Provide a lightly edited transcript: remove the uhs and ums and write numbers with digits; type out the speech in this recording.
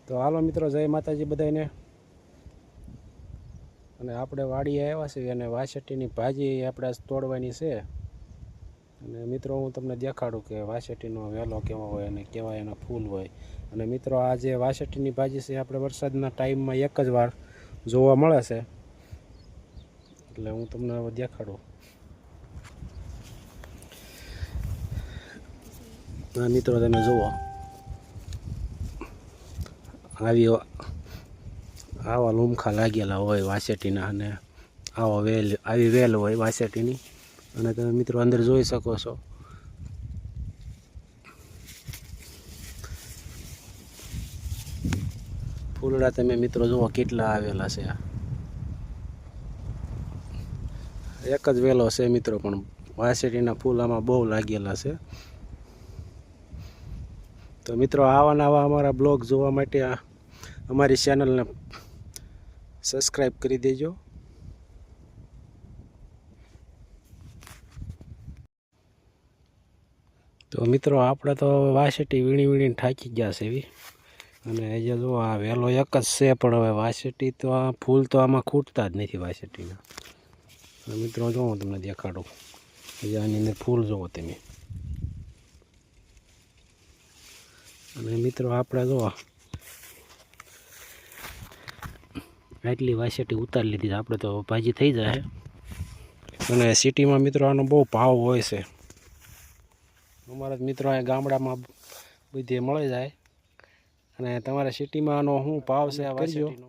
તો હાલો મિત્રો, જય માતાજી બધાને. અને આપણે વાડીએ આવ્યા છીએ અને વાસેટીની ભાજી આપણે તોડવાની છે. અને મિત્રો હું તમને દેખાડું કે વાસેટીનો વેલો કેવો હોય અને કેવા એના ફૂલ હોય. અને મિત્રો આ જે વાસેટીની ભાજી છે આપણે વરસાદના ટાઈમમાં એક જ વાર જોવા મળે છે, એટલે હું તમને હવે દેખાડું. હા મિત્રો, તમે જુઓ, આવા લૂમખા લાગેલા હોય વાસેટીના, અને આવી વેલ હોય વાસેટીની. અને તમે મિત્રો અંદર જોઈ શકો છો. ફૂલડા તમે મિત્રો જુઓ કેટલા આવેલા છે. એક જ વેલો છે મિત્રો, પણ વાસેટીના ફૂલ આમાં બહુ લાગેલા છે. તો મિત્રો આવા નવા અમારા બ્લોગ જોવા માટે અમારી ચેનલને સબસ્ક્રાઈબ કરી દેજો. તો મિત્રો આપણે તો વાસેટી વીણીને થાકી ગયા છે એવી. અને એ જે જો આ વેલો એક જ છે, પણ હવે વાસેટી તો આ ફૂલ તો આમાં ખૂટતા જ નથી વાસેટીના. મિત્રો જો હું તમને દેખાડું, આની અંદર ફૂલ જુઓ તમે. અને મિત્રો આપણે જો આટલી વાસેટી ઉતારી લીધી, આપણે તો ભાજી થઈ જાય. અને સિટીમાં મિત્રો આનો બહુ ભાવ હોય છે. અમારા મિત્રો અહીં ગામડામાં બધી મળી જાય. અને તમારા સિટીમાં આનો શું ભાવ છે આ વાસેટીનો?